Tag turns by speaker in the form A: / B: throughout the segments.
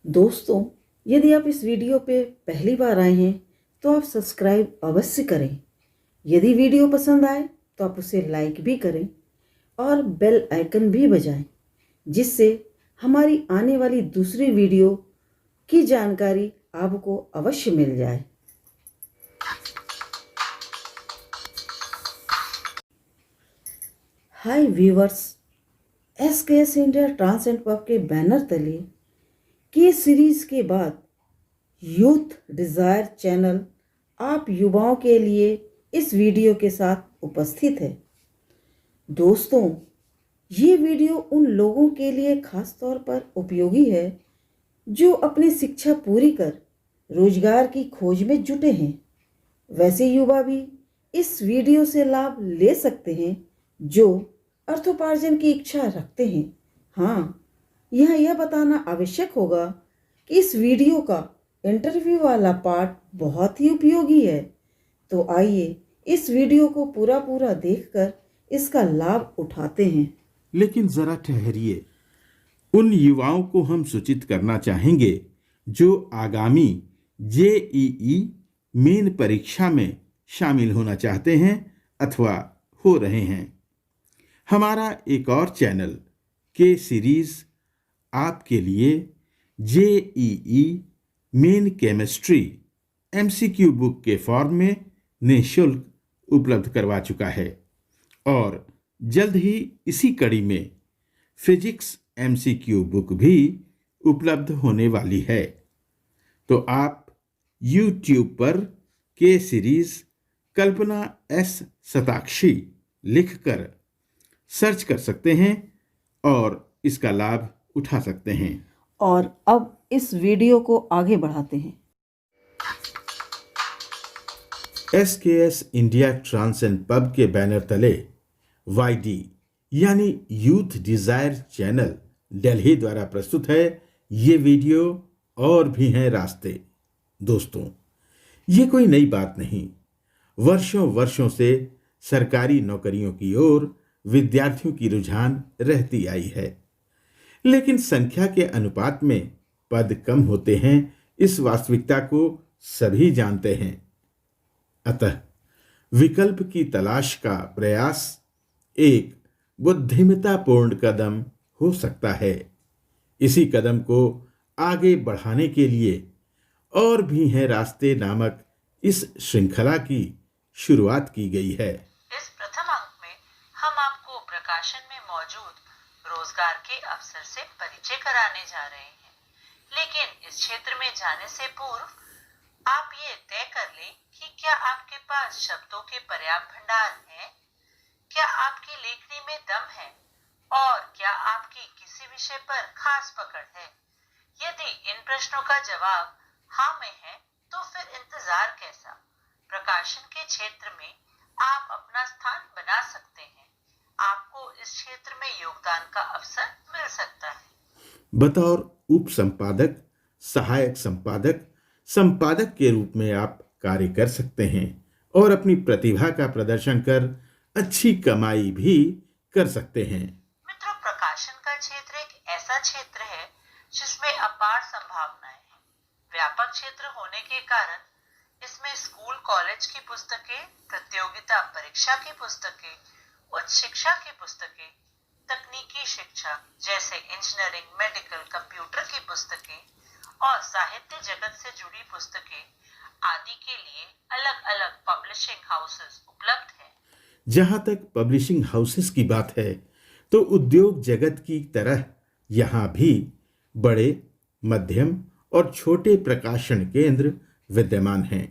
A: दोस्तों, यदि आप इस वीडियो पे पहली बार आए हैं तो आप सब्सक्राइब अवश्य करें। यदि वीडियो पसंद आए तो आप उसे लाइक भी करें और बेल आइकन भी बजाएं, जिससे हमारी आने वाली दूसरी वीडियो की जानकारी आपको अवश्य मिल जाए। Hi viewers, SKS India trans and pub के बैनर तले के सीरीज के बाद यूथ डिज़ायर चैनल आप युवाओं के लिए इस वीडियो के साथ उपस्थित है। दोस्तों, ये वीडियो उन लोगों के लिए खास तौर पर उपयोगी है जो अपनी शिक्षा पूरी कर रोजगार की खोज में जुटे हैं। वैसे युवा भी इस वीडियो से लाभ ले सकते हैं जो अर्थोपार्जन की इच्छा रखते हैं। हाँ, यह बताना आवश्यक होगा कि इस वीडियो का इंटरव्यू वाला पार्ट बहुत ही उपयोगी है। तो आइए इस वीडियो को पूरा देखकर इसका लाभ उठाते हैं।
B: लेकिन जरा ठहरिए, उन युवाओं को हम सूचित करना चाहेंगे जो आगामी जेईई मेन परीक्षा में शामिल होना चाहते हैं अथवा हो रहे हैं। हमारा एक और चैनल के सीरीज आपके लिए JEE main chemistry MCQ book के फॉर्म में निःशुल्क उपलब्ध करवा चुका है और जल्द ही इसी कड़ी में फिजिक्स एमसीक्यू बुक भी उपलब्ध होने वाली है। तो आप YouTube पर के सीरीज कल्पना एस शताक्षी लिखकर सर्च कर सकते हैं और इसका लाभ उठा सकते हैं।
A: और अब इस वीडियो को आगे बढ़ाते हैं।
B: SKS India trans and pub के बैनर तले वाईडी यानी यूथ डिजायर चैनल दिल्ली द्वारा प्रस्तुत है ये वीडियो और भी हैं रास्ते। दोस्तों, ये कोई नई बात नहीं। वर्षों वर्षों से सरकारी नौकरियों की ओर विद्यार्थियों की रुझान रहती आई है, लेकिन संख्या के अनुपात में पद कम होते हैं, इस वास्तविकता को सभी जानते हैं। अतः विकल्प की तलाश का प्रयास एक बुद्धिमत्तापूर्ण कदम हो सकता है। इसी कदम को आगे बढ़ाने के लिए और भी हैं रास्ते नामक इस श्रृंखला की शुरुआत की गई है।
C: इस प्रथम अंक में हम आपको प्रकाशन में मौजूद रोजगार के अवसर से परिचय कराने जा रहे हैं, लेकिन इस क्षेत्र में जाने से पूर्व आप ये तय कर लें कि क्या आपके पास शब्दों के पर्याप्त भंडार हैं, क्या आपकी लेखनी में दम है और क्या आपकी किसी विषय पर खास पकड़ है। यदि इन प्रश्नों का जवाब हाँ में है तो फिर इंतजार कैसा। प्रकाशन के क्षेत्र में आप अपना स्थान बना सकते हैं। आपको इस क्षेत्र में योगदान का अवसर मिल सकता है।
B: बतौर उप संपादक, सहायक संपादक, संपादक के रूप में आप कार्य कर सकते हैं और अपनी प्रतिभा का प्रदर्शन कर अच्छी कमाई भी कर सकते हैं।
C: मित्रों, प्रकाशन का क्षेत्र एक ऐसा क्षेत्र है जिसमें अपार संभावनाएं हैं। व्यापक क्षेत्र होने के कारण इसमें स्कूल कॉलेज की पुस्तकें, प्रतियोगिता परीक्षा की पुस्तकें, उच्च शिक्षा की पुस्तकें, तकनीकी शिक्षा जैसे इंजीनियरिंग, मेडिकल, कंप्यूटर की पुस्तकें और साहित्य जगत से जुड़ी पुस्तकें आदि के लिए अलग अलग पब्लिशिंग हाउसेस उपलब्ध हैं।
B: जहां तक पब्लिशिंग हाउसेस की बात है तो उद्योग जगत की तरह यहाँ भी बड़े, मध्यम और छोटे प्रकाशन केंद्र विद्यमान हैं।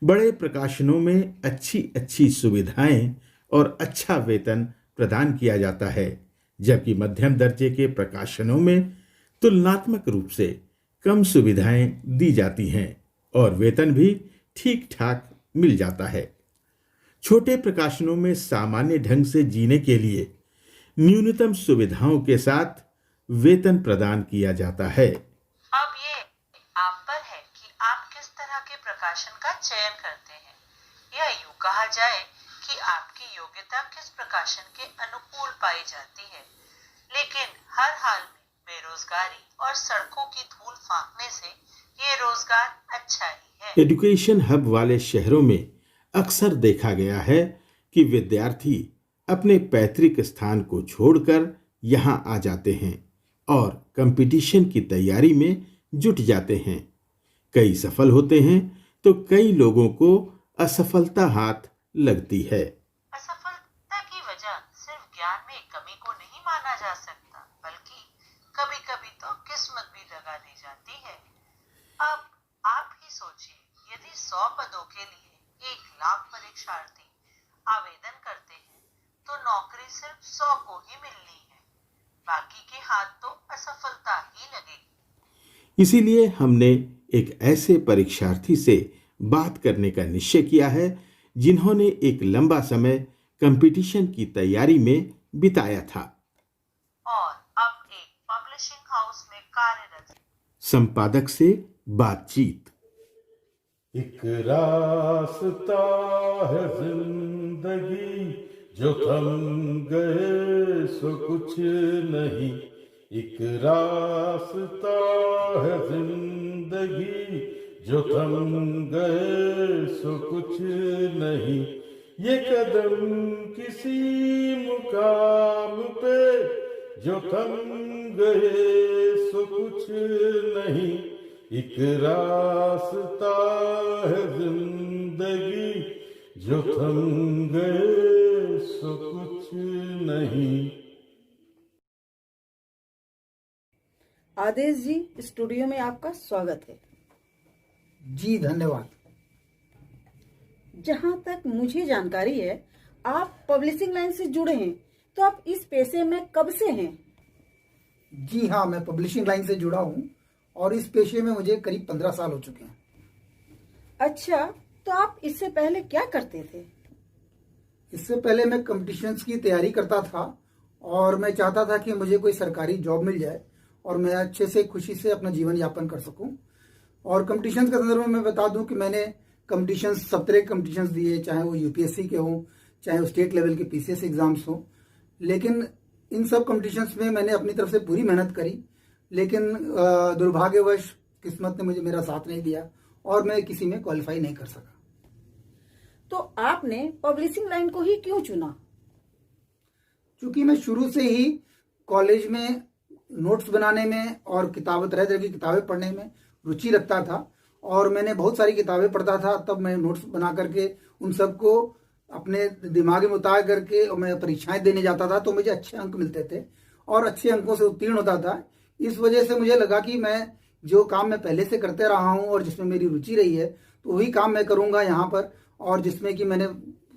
B: बड़े प्रकाशनों में अच्छी अच्छी सुविधाएं और अच्छा वेतन प्रदान किया जाता है, जबकि मध्यम दर्जे के प्रकाशनों में तुलनात्मक रूप से कम सुविधाएं दी जाती हैं और वेतन भी ठीक ठाक मिल जाता है। छोटे प्रकाशनों में सामान्य ढंग से जीने के लिए न्यूनतम सुविधाओं के साथ वेतन प्रदान किया जाता है।
C: अब ये आप पर है कि आप किस तरह के प्रकाशन का चयन करते हैं। यह यूं कहा जाए कि आपकी योग्यता किस प्रकाशन के अनुकूल पाई जाती है, लेकिन हर हाल में बेरोजगारी और सड़कों की धूल फांकने से ये रोजगार अच्छा ही है।
B: एजुकेशन हब वाले शहरों में अक्सर देखा गया है कि विद्यार्थी अपने पैतृक स्थान को छोड़कर यहाँ आ जाते हैं और कंपटीशन की तैयारी में जुट जाते हैं। कई सफल होते हैं तो कई लोगों को असफलता हाथ लगती है।
C: असफलता की वजह सिर्फ ज्ञान में कमी को नहीं माना जा सकता, बल्कि कभी कभी तो किस्मत भी लगा दी जाती है। अब आप ही सोचिए, यदि 100 पदों के लिए 1 लाख परीक्षार्थी आवेदन करते हैं तो नौकरी सिर्फ 100 को ही मिलनी है, बाकी के हाथ तो असफलता ही लगेगी।
B: इसीलिए हमने एक ऐसे परीक्षार्थी से बात करने का निश्चय किया है जिन्होंने एक लंबा समय कंपटीशन की तैयारी में बिताया था
C: और अब एक पब्लिशिंग हाउस में कार्यरत।
B: संपादक से बातचीत।
D: एक रास्ता है जिंदगी, जो थम गए सो कुछ नहीं। एक रास्ता है जिंदगी, जो थम गए सो कुछ नहीं। ये कदम किसी मुकाम पे, जो थम गए सो कुछ नहीं। एक रास्ता है जिंदगी, जो थम गए सो कुछ नहीं।
A: आदेश जी, स्टूडियो में आपका स्वागत है।
E: जी धन्यवाद।
A: जहाँ तक मुझे जानकारी है, आप पब्लिशिंग लाइन से जुड़े हैं, तो आप इस पेशे में कब से हैं?
E: जी हाँ, मैं पब्लिशिंग लाइन से जुड़ा हूँ और इस पेशे में मुझे करीब 15 साल हो चुके हैं।
A: अच्छा, तो आप इससे पहले क्या करते थे?
E: इससे पहले मैं कॉम्पिटिशन्स की तैयारी करता था और मैं चाहता था कि मुझे कोई सरकारी जॉब मिल जाए और मैं अच्छे से खुशी से अपना जीवन यापन कर सकूं। और कॉम्पिटिशन्स के संदर्भ में मैं बता दूं कि मैंने कॉम्पिटिशन्स, सब तरह के कॉम्पिटिशन्स दिए, चाहे वो यूपीएससी के हों, चाहे वो स्टेट लेवल के पीसीएस एग्जाम्स हों। लेकिन इन सब कॉम्पिटिशन्स में मैंने अपनी तरफ से पूरी मेहनत करी, लेकिन दुर्भाग्यवश किस्मत ने मुझे मेरा साथ नहीं दिया और मैं किसी में क्वालिफाई नहीं कर सका।
A: तो आपने पब्लिशिंग लाइन को ही क्यों चुना?
E: क्योंकि मैं शुरू से ही कॉलेज में नोट्स बनाने में और किताबें, तरह तरह की किताबें पढ़ने में रुचि रखता था और मैंने बहुत सारी किताबें पढ़ता था। तब मैं नोट्स बना करके उन सबको अपने दिमाग में उतार करके और मैं परीक्षाएं देने जाता था, तो मुझे अच्छे अंक मिलते थे और अच्छे अंकों से उत्तीर्ण होता था। इस वजह से मुझे लगा कि मैं जो काम मैं पहले से करते रहा हूँ और जिसमें मेरी रुचि रही है, तो वही काम मैं करूँगा यहाँ पर, और जिसमें कि मैंने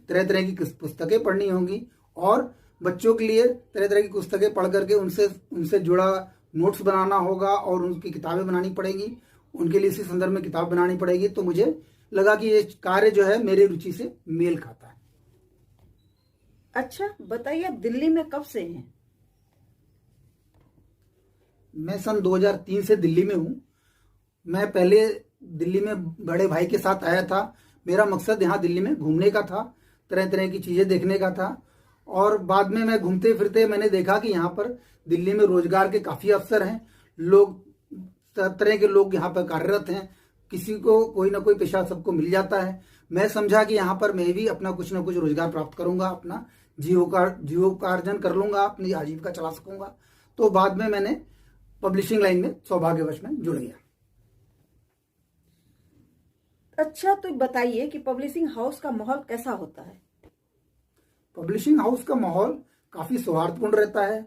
E: तरह तरह की पुस्तकें पढ़नी होंगी और बच्चों के लिए तरह तरह की पुस्तकें पढ़ करके उनसे जुड़ा नोट्स बनाना होगा और उनकी किताबें बनानी पड़ेगी, उनके लिए इसी संदर्भ में किताब बनानी पड़ेगी। तो मुझे लगा कि ये कार्य जो है मेरे रुचि से मेल खाता है।
A: अच्छा बताइए, आप दिल्ली में कब से हैं?
E: मैं सन 2003 से दिल्ली में हूँ। मैं पहले दिल्ली में बड़े भाई के साथ आया था। मेरा मकसद यहाँ दिल्ली में घूमने का था, तरह तरह की चीज़ें देखने का था, और बाद में मैं घूमते फिरते मैंने देखा कि यहाँ पर दिल्ली में रोजगार के काफ़ी अवसर हैं, लोग तरह के लोग यहाँ पर कार्यरत हैं, किसी को कोई ना कोई पेशा सबको मिल जाता है। मैं समझा कि यहाँ पर मैं भी अपना कुछ ना कुछ रोजगार प्राप्त करूंगा, अपना जीविकोपार्जन कर लूंगा, अपनी आजीविका चला सकूंगा। तो बाद में मैंने पब्लिशिंग लाइन में सौभाग्यवश में जुड़ गया।
A: अच्छा, तो बताइए कि पब्लिशिंग हाउस का माहौल कैसा होता है?
E: पब्लिशिंग हाउस का माहौल काफ़ी सौहार्दपूर्ण रहता है,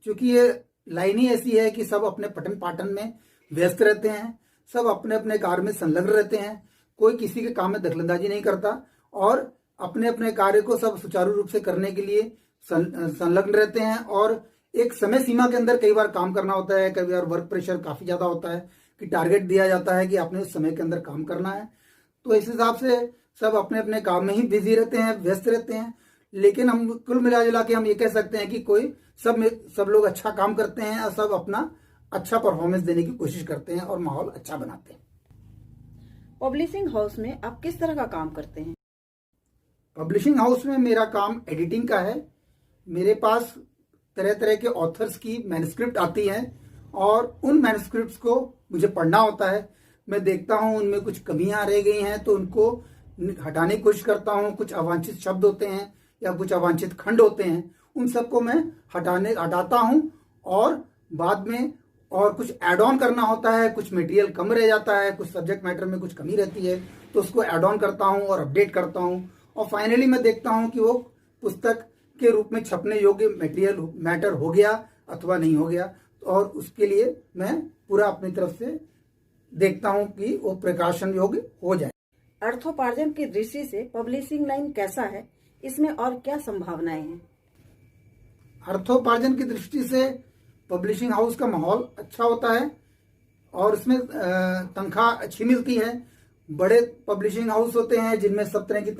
E: क्योंकि ये लाइन ही ऐसी है कि सब अपने पठन पाठन में व्यस्त रहते हैं, सब अपने अपने कार्य में संलग्न रहते हैं, कोई किसी के काम में दखलंदाजी नहीं करता और अपने अपने कार्य को सब सुचारू रूप से करने के लिए संलग्न रहते हैं। और एक समय सीमा के अंदर कई बार काम करना होता है, कई बार वर्क प्रेशर काफ़ी ज़्यादा होता है कि टारगेट दिया जाता है कि आपने उस समय के अंदर काम करना है। तो इस हिसाब से सब अपने अपने काम में ही बिजी रहते हैं, व्यस्त रहते हैं। लेकिन हम कुल मिला जुला के हम ये कह सकते हैं कि सब लोग अच्छा काम करते हैं और सब अपना अच्छा परफॉर्मेंस देने की कोशिश करते हैं और माहौल अच्छा बनाते हैं।
A: पब्लिशिंग हाउस में आप किस तरह का काम करते हैं?
E: पब्लिशिंग हाउस में मेरा काम एडिटिंग का है। मेरे पास तरह तरह के ऑथर्स की मैन्युस्क्रिप्ट आती हैं और उन मैन्युस्क्रिप्ट्स को मुझे पढ़ना होता है। मैं देखता हूँ उनमें कुछ कमियां रह गई हैं तो उनको हटाने की कोशिश करता हूँ। कुछ अवांछित शब्द होते हैं या कुछ अवांछित खंड होते हैं, उन सबको मैं हटाता हूँ। और बाद में और कुछ ऐड ऑन करना होता है, कुछ मटेरियल कम रह जाता है, कुछ सब्जेक्ट मैटर में कुछ कमी रहती है तो उसको ऐड ऑन करता हूँ और अपडेट करता हूँ। और फाइनली मैं देखता हूँ कि वो पुस्तक के रूप में छपने योग्य मटेरियल मैटर हो गया अथवा नहीं हो गया। और उसके लिए मैं पूरा अपनी तरफ से देखता हूँ कि वो प्रकाशन योग्य हो जाए।
A: अर्थोपार्जन की दृष्टि से पब्लिशिंग लाइन कैसा है, इसमें और क्या संभावनाएं हैं?
E: अर्थोपार्जन की दृष्टि से पब्लिशिंग हाउस का माहौल अच्छा होता है और उसमें तनख्वाह अच्छी मिलती है। बड़े पब्लिशिंग हाउस होते हैं जिनमें सब तरह की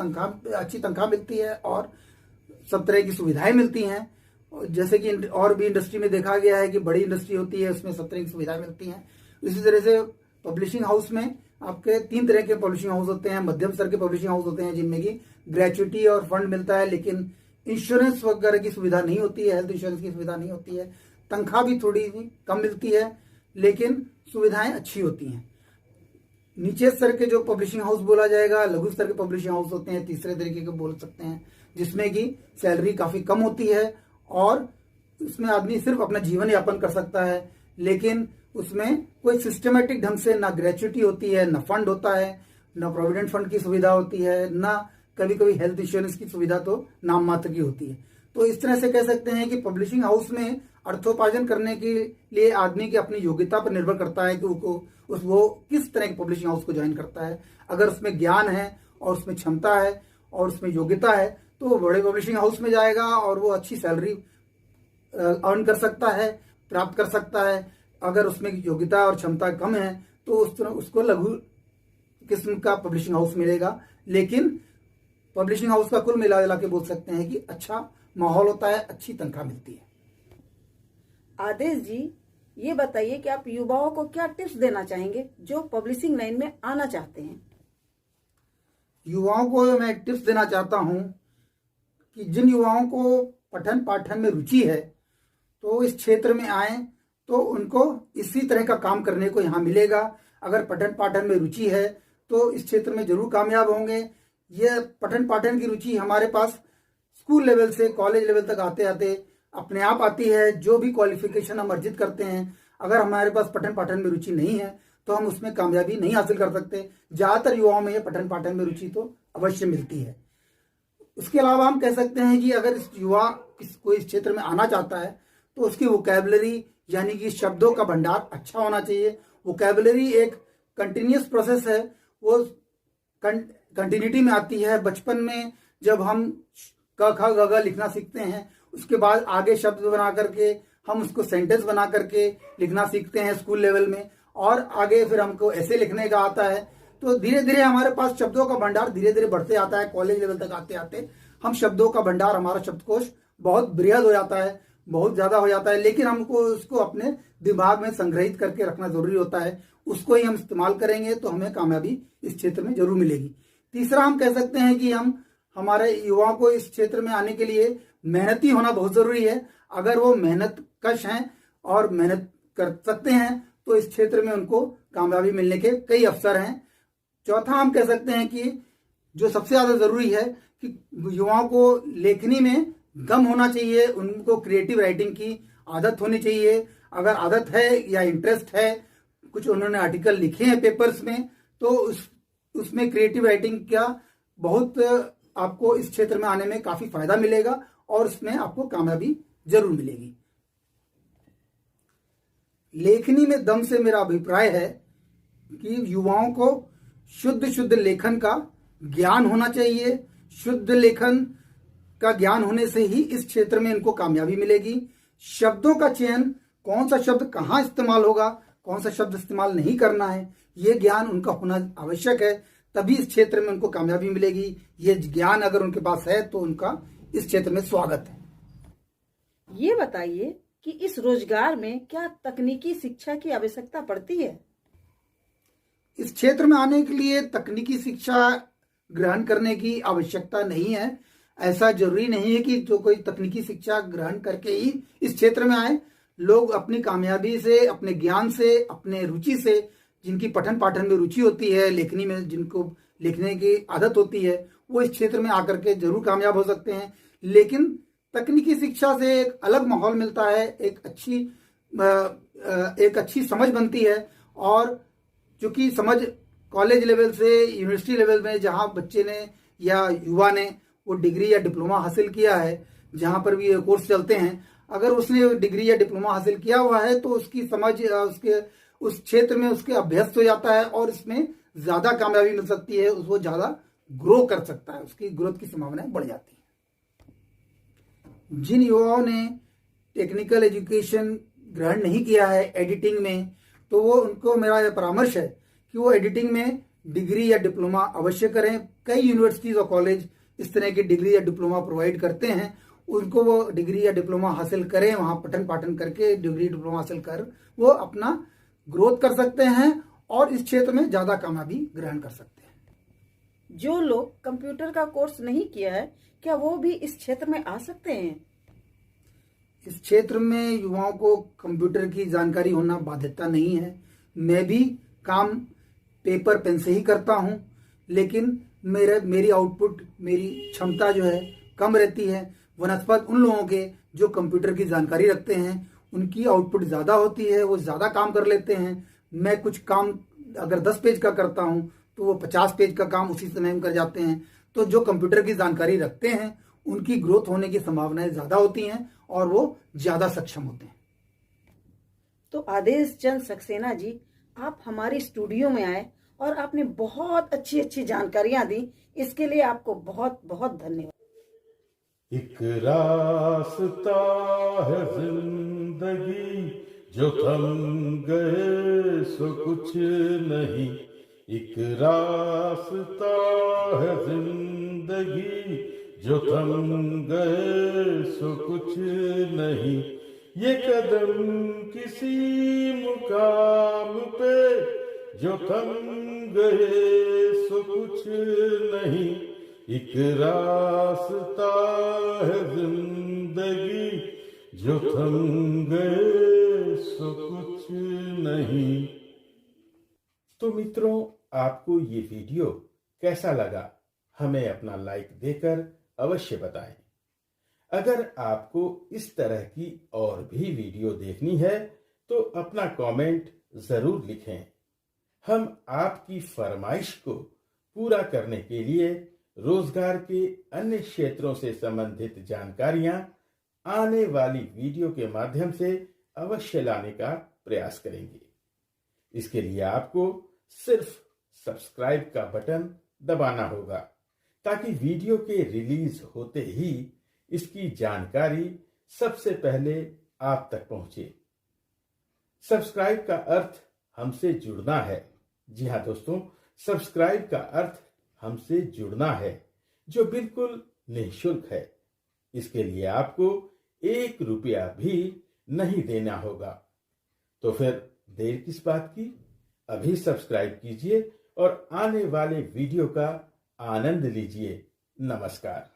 E: अच्छी तनख्वाह मिलती है और सब तरह की सुविधाएं मिलती हैं। जैसे कि और भी इंडस्ट्री में देखा गया है कि बड़ी इंडस्ट्री होती है उसमें सब तरह की सुविधाएं मिलती हैं। इसी तरह से पब्लिशिंग हाउस में आपके 3 तरह के पब्लिशिंग हाउस होते हैं। मध्यम स्तर के पब्लिशिंग हाउस होते हैं जिनमें की ग्रेचुइटी और फंड मिलता है, लेकिन इंश्योरेंस वगैरह की सुविधा नहीं होती है, हेल्थ इंश्योरेंस की सुविधा नहीं होती है। तनख्वाह भी थोड़ी कम मिलती है लेकिन सुविधाएं अच्छी होती हैं। नीचे स्तर के जो पब्लिशिंग हाउस बोला जाएगा, लघु स्तर के पब्लिशिंग हाउस होते हैं, तीसरे तरीके के बोल सकते हैं, जिसमें कि सैलरी काफी कम होती है और उसमें आदमी सिर्फ अपना जीवन यापन कर सकता है, लेकिन उसमें कोई सिस्टमेटिक ढंग से ना ग्रेचुइटी होती है, ना फंड होता है, ना प्रोविडेंट फंड की सुविधा होती है, ना कभी कभी हेल्थ इंश्योरेंस की सुविधा तो नाम मात्र की होती है। तो इस तरह से कह सकते हैं कि पब्लिशिंग हाउस में अर्थोपार्जन करने के लिए आदमी की अपनी योग्यता पर निर्भर करता है कि वो किस तरह के पब्लिशिंग हाउस को ज्वाइन करता है। अगर उसमें ज्ञान है और उसमें क्षमता है और उसमें योग्यता है तो वो बड़े पब्लिशिंग हाउस में जाएगा और वो अच्छी सैलरी अर्न कर सकता है, प्राप्त कर सकता है। अगर उसमें योग्यता और क्षमता कम है तो उसको लघु किस्म का पब्लिशिंग हाउस मिलेगा। लेकिन पब्लिशिंग हाउस का कुल मिला के बोल सकते हैं कि अच्छा माहौल होता है, अच्छी तनख्वाह मिलती है।
A: आदेश जी, ये बताइए कि आप युवाओं को क्या टिप्स देना चाहेंगे जो पब्लिशिंग लाइन में आना चाहते हैं?
E: युवाओं को मैं टिप्स देना चाहता हूं कि जिन युवाओं को पठन पाठन में रुचि है तो इस क्षेत्र में आए तो उनको इसी तरह का काम करने को यहाँ मिलेगा। अगर पठन पाठन में रुचि है तो इस क्षेत्र में जरूर कामयाब होंगे। यह पठन पाठन की रुचि हमारे पास स्कूल लेवल से कॉलेज लेवल तक आते आते अपने आप आती है। जो भी क्वालिफिकेशन हम अर्जित करते हैं, अगर हमारे पास पठन पाठन में रुचि नहीं है तो हम उसमें कामयाबी नहीं हासिल कर सकते। ज्यादातर युवाओं में यह पठन पाठन में रुचि तो अवश्य मिलती है। उसके अलावा हम कह सकते हैं कि अगर इस युवा कोई इस क्षेत्र में आना चाहता है तो उसकी वोकैबुलरी यानी कि शब्दों का भंडार अच्छा होना चाहिए। वोकैबुलरी एक कंटिन्यूस प्रोसेस है, वो कंटिन्यूटी में आती है। बचपन में जब हम क ख ग घ लिखना सीखते हैं, उसके बाद आगे शब्द बना करके हम उसको सेंटेंस बना करके लिखना सीखते हैं स्कूल लेवल में, और आगे फिर हमको ऐसे लिखने का आता है। तो धीरे धीरे हमारे पास शब्दों का भंडार धीरे धीरे बढ़ते आता है। कॉलेज लेवल तक आते आते हम शब्दों का भंडार, हमारा शब्दकोश बहुत बृहद हो जाता है, बहुत ज्यादा हो जाता है। लेकिन हमको उसको अपने दिमाग में संग्रहित करके रखना जरूरी होता है। उसको ही हम इस्तेमाल करेंगे तो हमें कामयाबी इस क्षेत्र में जरूर मिलेगी। तीसरा हम कह सकते हैं कि हमारे युवाओं को इस क्षेत्र में आने के लिए मेहनती होना बहुत जरूरी है। अगर वो मेहनत कश हैं और मेहनत कर सकते हैं तो इस क्षेत्र में उनको कामयाबी मिलने के कई अवसर हैं। चौथा हम कह सकते हैं कि जो सबसे ज्यादा जरूरी है कि युवाओं को लेखनी में दम होना चाहिए, उनको क्रिएटिव राइटिंग की आदत होनी चाहिए। अगर आदत है या इंटरेस्ट है, कुछ उन्होंने आर्टिकल लिखे हैं पेपर्स में, तो उसमें क्रिएटिव राइटिंग का बहुत आपको इस क्षेत्र में आने में काफी फायदा मिलेगा और उसमें आपको कामयाबी जरूर मिलेगी। लेखनी में दम से मेरा अभिप्राय है कि युवाओं को शुद्ध लेखन का ज्ञान होना चाहिए। शुद्ध लेखन का ज्ञान होने से ही इस क्षेत्र में इनको कामयाबी मिलेगी। शब्दों का चयन, कौन सा शब्द कहाँ इस्तेमाल होगा, कौन सा शब्द इस्तेमाल नहीं करना है, ये ज्ञान उनका होना आवश्यक है। तभी इस क्षेत्र में उनको कामयाबी मिलेगी। ये ज्ञान अगर उनके पास है तो उनका इस क्षेत्र में स्वागत है।
A: ये बताइए कि इस रोजगार में क्या तकनीकी शिक्षा की आवश्यकता पड़ती है?
E: इस क्षेत्र में आने के लिए तकनीकी शिक्षा ग्रहण करने की आवश्यकता नहीं है। ऐसा जरूरी नहीं है कि जो कोई तकनीकी शिक्षा ग्रहण करके ही इस क्षेत्र में आए। लोग अपनी कामयाबी से, अपने ज्ञान से, अपने रुचि से, जिनकी पठन पाठन में रुचि होती है, लेखनी में जिनको लिखने की आदत होती है, वो इस क्षेत्र में आकर के जरूर कामयाब हो सकते हैं। लेकिन तकनीकी शिक्षा से एक अलग माहौल मिलता है, एक अच्छी समझ बनती है। और चूंकि समझ कॉलेज लेवल से यूनिवर्सिटी लेवल में जहाँ बच्चे ने या युवा ने वो डिग्री या डिप्लोमा हासिल किया है, जहाँ पर भी ये कोर्स चलते हैं, अगर उसने डिग्री या डिप्लोमा हासिल किया हुआ है तो उसकी समझ उसके उस क्षेत्र में उसके अभ्यस्त हो जाता है और इसमें ज्यादा कामयाबी मिल सकती है, वो ज्यादा ग्रो कर सकता है, उसकी ग्रोथ की संभावनाएं बढ़ जाती है। जिन युवाओं ने टेक्निकल एजुकेशन ग्रहण नहीं किया है एडिटिंग में, तो वो उनको मेरा यह परामर्श है कि वो एडिटिंग में डिग्री या डिप्लोमा अवश्य करें। कई यूनिवर्सिटीज और कॉलेज इस तरह की डिग्री या डिप्लोमा प्रोवाइड करते हैं, उनको वो डिग्री या डिप्लोमा हासिल करें, वहां पठन पाठन करके डिग्री डिप्लोमा हासिल कर वो अपना ग्रोथ कर सकते हैं और इस क्षेत्र में ज्यादा कामयाबी ग्रहण कर सकते हैं।
A: जो लोग कंप्यूटर का कोर्स नहीं किया है, क्या वो भी इस क्षेत्र में आ सकते हैं?
E: इस क्षेत्र में युवाओं को कंप्यूटर की जानकारी होना बाध्यता नहीं है। मैं भी काम पेपर पेन से ही करता हूं, लेकिन मेरी आउटपुट, मेरी क्षमता जो है कम रहती है। वनस्पत उन लोगों के जो कंप्यूटर की जानकारी रखते हैं, उनकी आउटपुट ज्यादा होती है, वो ज्यादा काम कर लेते हैं। मैं कुछ काम अगर 10 पेज का करता हूं तो वो 50 पेज का काम उसी समय में कर जाते हैं। तो जो कंप्यूटर की जानकारी रखते हैं उनकी ग्रोथ होने की संभावनाएं ज्यादा होती हैं और वो ज्यादा सक्षम होते हैं।
A: तो आदेश चंद सक्सेना जी, आप हमारी स्टूडियो में आए और आपने बहुत अच्छी अच्छी जानकारियां दी, इसके लिए आपको बहुत बहुत धन्यवाद।
D: एक रास्ता है जिंदगी जो थम गए सो कुछ नहीं, एक रास्ता है जिंदगी जो थम गए सो कुछ नहीं, ये कदम किसी मुकाम पे जो थम गए सो कुछ नहीं, एक रास्ता है जिंदगी जो थम गए सो कुछ नहीं।
B: तो मित्रों, आपको ये वीडियो कैसा लगा हमें अपना लाइक देकर अवश्य बताएं। अगर आपको इस तरह की और भी वीडियो देखनी है तो अपना कमेंट जरूर लिखें। हम आपकी फरमाइश को पूरा करने के लिए रोजगार के अन्य क्षेत्रों से संबंधित जानकारियां आने वाली वीडियो के माध्यम से अवश्य लाने का प्रयास करेंगे। इसके लिए आपको सिर्फ सब्सक्राइब का बटन दबाना होगा ताकि वीडियो के रिलीज होते ही इसकी जानकारी सबसे पहले आप तक पहुंचे। सब्सक्राइब का अर्थ हमसे जुड़ना है। जी हाँ दोस्तों, सब्सक्राइब का अर्थ हमसे जुड़ना है, जो बिल्कुल निःशुल्क है। इसके लिए आपको 1 रुपया भी नहीं देना होगा। तो फिर देर किस बात की, अभी सब्सक्राइब कीजिए और आने वाले वीडियो का आनंद लीजिए। नमस्कार।